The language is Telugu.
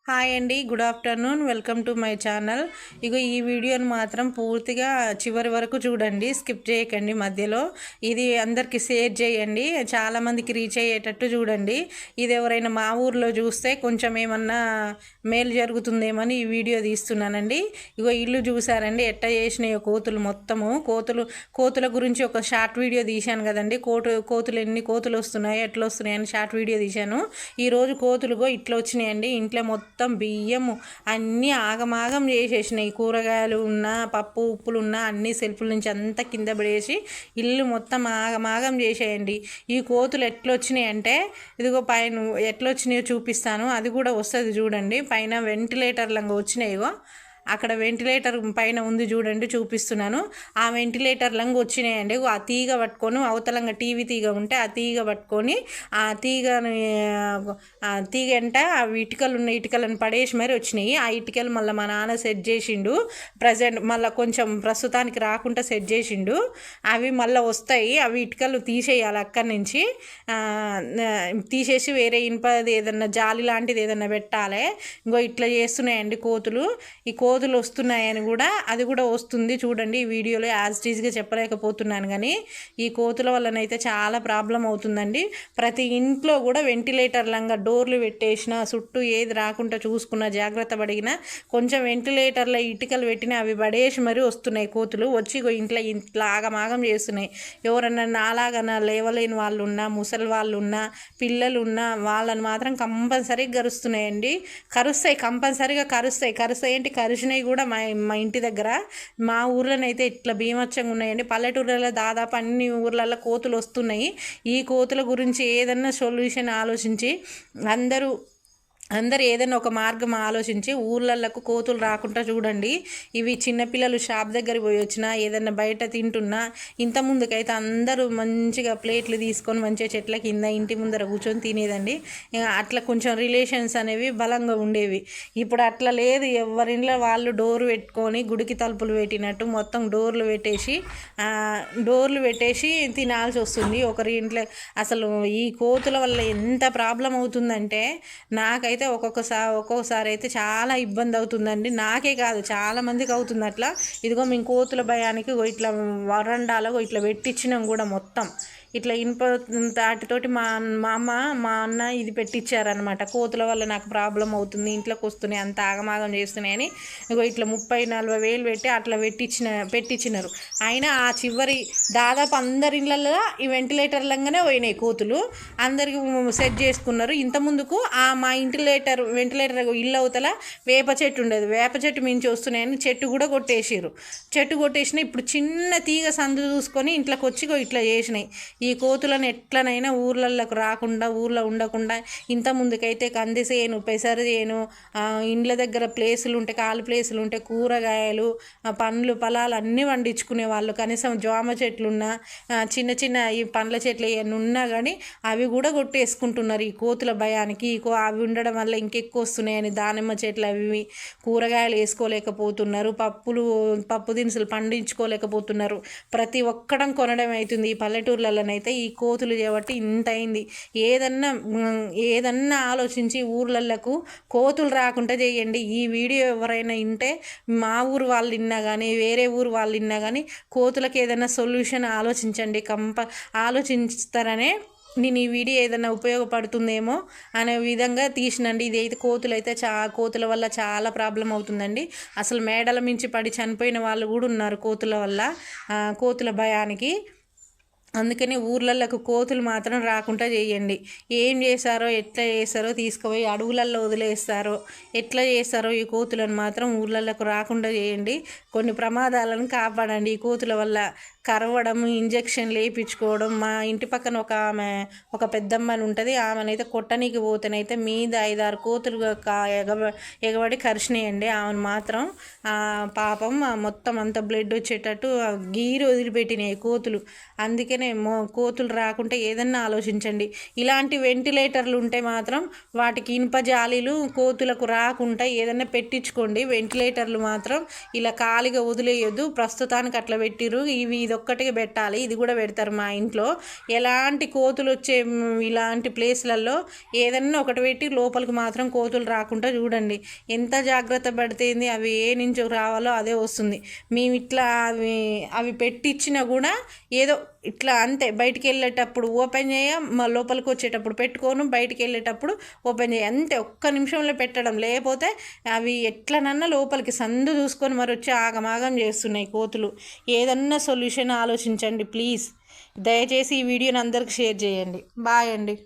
హాయ్ అండి, good afternoon. Welcome to my channel. ఇగో ఈ వీడియోని మాత్రం పూర్తిగా చివరి వరకు చూడండి, స్కిప్ చేయకండి మధ్యలో. ఇది అందరికీ షేర్ చేయండి, చాలామందికి రీచ్ అయ్యేటట్టు చూడండి. ఇది ఎవరైనా మా ఊర్లో చూస్తే కొంచెం ఏమన్నా మేలు జరుగుతుందేమని ఈ వీడియో తీస్తున్నానండి. ఇగో ఇల్లు చూసారండి ఎట్ట చేసినాయో కోతులు, మొత్తము కోతుల గురించి ఒక షార్ట్ వీడియో తీశాను కదండి. కోతులు ఎన్ని కోతులు వస్తున్నాయి, ఎట్లా వస్తున్నాయని షార్ట్ వీడియో తీశాను. ఈరోజు కోతులుగో ఇట్లా వచ్చినాయండి. ఇంట్లో మొత్తం బియ్యము అన్నీ ఆగమాగం చేసేసినాయి. కూరగాయలు ఉన్నా, పప్పు ఉప్పులు ఉన్నా అన్నీ సెల్ఫ్ల నుంచి అంతా కింద పడేసి ఇల్లు మొత్తం ఆగమాగం చేసేయండి. ఈ కోతులు ఎట్లొచ్చినాయి అంటే, ఇదిగో పైన ఎట్లొచ్చినాయో చూపిస్తాను, అది కూడా వస్తుంది చూడండి. పైన వెంటిలేటర్ లంగా వచ్చినాయిగో, అక్కడ వెంటిలేటర్ పైన ఉంది చూడండి, చూపిస్తున్నాను. ఆ వెంటిలేటర్ లంగా వచ్చినాయండి. ఆ తీగ పట్టుకొని, అవతలంగా టీవీ తీగ ఉంటే ఆ తీగ పట్టుకొని ఆ తీగ అంటే ఆ ఇటుకలు ఉన్న ఇటుకలను పడేసి మరి వచ్చినాయి. ఆ ఇటుకలు మళ్ళీ మా నాన్న సెట్ చేసిండు. మళ్ళీ కొంచెం ప్రస్తుతానికి రాకుండా సెట్ చేసిండు. అవి మళ్ళీ వస్తాయి. అవి ఇటుకలు తీసేయాలి అక్కడి నుంచి, తీసేసి వేరే ఇనుపది ఏదన్నా జాలి లాంటిది ఏదన్నా పెట్టాలి. ఇంకో ఇట్లా చేస్తున్నాయండి కోతులు. ఈ కోతులు వస్తున్నాయని కూడా, అది కూడా వస్తుంది చూడండి. ఈ వీడియోలో యాజ్ టీజ్గా చెప్పలేకపోతున్నాను, కానీ ఈ కోతుల వల్లనైతే చాలా ప్రాబ్లం అవుతుందండి. ప్రతి ఇంట్లో కూడా వెంటిలేటర్ లంగా డోర్లు పెట్టేసిన, చుట్టూ ఏది రాకుండా చూసుకున్న, జాగ్రత్త పడిగిన, కొంచెం వెంటిలేటర్లో ఇటుకలు పెట్టిన అవి పడేసి మరీ వస్తున్నాయి కోతులు. వచ్చి ఇంట్లో ఆగమాగం చేస్తున్నాయి. ఎవరన్నా నాలాగన్నా లేవలేని వాళ్ళు ఉన్నా, ముసలి వాళ్ళు ఉన్నా, పిల్లలు ఉన్నా వాళ్ళని మాత్రం కంపల్సరీగా కరుస్తున్నాయండి. కంపల్సరీగా కరుస్తాయి ఏంటి, కరిచినవి కూడా మా ఇంటి దగ్గర, మా ఊర్లోనైతే ఇట్లా భీమచ్చంగా ఉన్నాయండి. పల్లెటూర్లలో దాదాపు అన్ని ఊర్లలో కోతులు వస్తున్నాయి. ఈ కోతుల గురించి ఏదన్నా సొల్యూషన్ ఆలోచించి అందరు ఏదైనా ఒక మార్గం ఆలోచించి ఊర్లలకు కోతులు రాకుండా చూడండి. ఇవి చిన్నపిల్లలు షాప్ దగ్గర పోయి వచ్చినా, ఏదన్నా బయట తింటున్నా, ఇంత ముందుకైతే అందరూ మంచిగా ప్లేట్లు తీసుకొని మంచిగా చెట్ల కింద ఇంటి ముందర కూర్చొని తినేదండి. అట్లా కొంచెం రిలేషన్స్ అనేవి బలంగా ఉండేవి. ఇప్పుడు అట్లా లేదు. ఎవరింట్లో వాళ్ళు డోర్ పెట్టుకొని గుడికి తలుపులు పెట్టినట్టు మొత్తం డోర్లు పెట్టేసి తినాల్సి వస్తుంది ఒకరి ఇంట్లో. అసలు ఈ కోతుల వల్ల ఎంత ప్రాబ్లం అవుతుందంటే, నాకైతే ఒక్కొక్కసారి అయితే చాలా ఇబ్బంది అవుతుందండి. నాకే కాదు, చాలా మందికి అవుతుంది అట్లా. ఇదిగో మేము కోతుల భయానికి ఇట్లా వరండాలో ఇట్లా పెట్టించినాం కూడా మొత్తం. ఇట్లా ఇనుప తాటితోటి మా అమ్మ మా అన్న ఇది పెట్టించారనమాట. కోతుల వల్ల నాకు ప్రాబ్లం అవుతుంది, ఇంట్లోకి వస్తున్నాయి, అంత ఆగమాగం చేస్తున్నాయని ఇగో ఇట్లా 30-40 వేలు పెట్టి అట్లా పెట్టించినారు. అయినా ఆ చివరి దాదాపు అందరి ఇళ్ళల్లో ఈ వెంటిలేటర్లంగానే పోయినాయి కోతులు. అందరికి సెట్ చేసుకున్నారు. ఇంత ముందుకు మా వెంటిలేటర్ ఇల్లు అవతల వేప చెట్టు ఉండేది. వేప చెట్టు మించి వస్తున్నాయని చెట్టు కూడా కొట్టేసిన. ఇప్పుడు చిన్న తీగ సందు చూసుకొని ఇంట్లోకి వచ్చి ఇట్లా చేసినాయి. ఈ కోతులను ఎట్లనైనా ఊర్లలోకి రాకుండా, ఊర్లో ఉండకుండా, ఇంత ముందుకైతే కంది చేను, పెసరు చేను, ఇండ్ల దగ్గర ప్లేసులు ఉంటే, ఖాళీ ప్లేసులు ఉంటే కూరగాయలు, పండ్లు పొలాలు అన్నీ పండించుకునే వాళ్ళు. కనీసం జామ చెట్లున్నా, చిన్న చిన్న ఈ పండ్ల చెట్లు ఏమన్నా ఉన్నా కానీ అవి కూడా కొట్టేసుకుంటున్నారు ఈ కోతుల భయానికి. అవి ఉండడం వల్ల ఇంకెక్కువ వస్తున్నాయని దానిమ్మ చెట్లు అవి కూరగాయలు వేసుకోలేకపోతున్నారు, పప్పు దినుసులు పండించుకోలేకపోతున్నారు. ప్రతి ఒక్కడం కొనడం అవుతుంది ఈ పల్లెటూర్లలో అయితే. ఈ కోతులు చేయబట్టి ఇంత అయింది. ఏదన్నా ఆలోచించి ఊర్లకు కోతులు రాకుండా చేయండి. ఈ వీడియో ఎవరైనా వింటే, మా ఊరు వాళ్ళు విన్నా కానీ, వేరే ఊరు వాళ్ళు విన్నా కానీ, కోతులకు ఏదైనా సొల్యూషన్ ఆలోచించండి. ఆలోచిస్తారనే నేను ఈ వీడియో ఏదైనా ఉపయోగపడుతుందేమో అనే విధంగా తీసినండి. ఇది అయితే కోతుల వల్ల చాలా ప్రాబ్లం అవుతుందండి. అసలు మేడల మించి పడి చనిపోయిన వాళ్ళు కూడా ఉన్నారు కోతుల వల్ల, కోతుల భయానికి. అందుకని ఊర్లలకు కోతులు మాత్రం రాకుండా చేయండి. ఏం చేస్తారో, ఎట్లా చేస్తారో, తీసుకుపోయి అడవులలో వదిలేస్తారో, ఎట్లా చేస్తారో ఈ కోతులను మాత్రం ఊర్లలకు రాకుండా చేయండి. కొన్ని ప్రమాదాలను కాపాడండి. ఈ కోతుల వల్ల కరవడం, ఇంజక్షన్లు వేయించుకోవడం. మా ఇంటి పక్కన ఒక పెద్దమ్మని ఉంటుంది. ఆమెనైతే కొట్టనీకి పోతేనైతే మీద 5-6 కోతులు ఎగబడి కరిచినాయండి. ఆమెను మాత్రం పాపం మొత్తం అంత బ్లడ్ వచ్చేటట్టు గీరు వదిలిపెట్టినాయి కోతులు. అందుకనే కోతులు రాకుంటే ఏదన్నా ఆలోచించండి. ఇలాంటి వెంటిలేటర్లు ఉంటే మాత్రం వాటికి ఇనుప జాలీలు కోతులకు రాకుండా ఏదన్నా పెట్టించుకోండి. వెంటిలేటర్లు మాత్రం ఇలా ఖాళీగా వదిలేయొద్దు. ప్రస్తుతానికి అట్లా పెట్టిర్రు. ఇది ఒక్కటిగా పెట్టాలి. ఇది కూడా పెడతారు మా ఇంట్లో. ఎలాంటి కోతులు వచ్చే ఇలాంటి ప్లేస్లలో ఏదన్నా ఒకటి పెట్టి లోపలికి మాత్రం కోతులు రాకుండా చూడండి. ఎంత జాగ్రత్త పడితేంది, అవి ఏ నుంచి రావాలో అదే వస్తుంది. మేము ఇట్లా అవి పెట్టించినా కూడా ఏదో ఇట్లా అంతే, బయటికి వెళ్ళేటప్పుడు ఓపెన్ చేయ, మా లోపలికి వచ్చేటప్పుడు పెట్టుకోను, బయటికి వెళ్ళేటప్పుడు ఓపెన్ చేయ, అంతే. ఒక్క నిమిషంలో పెట్టడం, లేకపోతే అవి ఎట్లనన్నా లోపలికి సందు చూసుకొని మరి వచ్చి ఆగమాగం చేస్తున్నాయి కోతులు. ఏదన్నా సొల్యూషన్ ఆలోచించండి ప్లీజ్. దయచేసి ఈ వీడియోని అందరికి షేర్ చేయండి. బాయ్ అండి.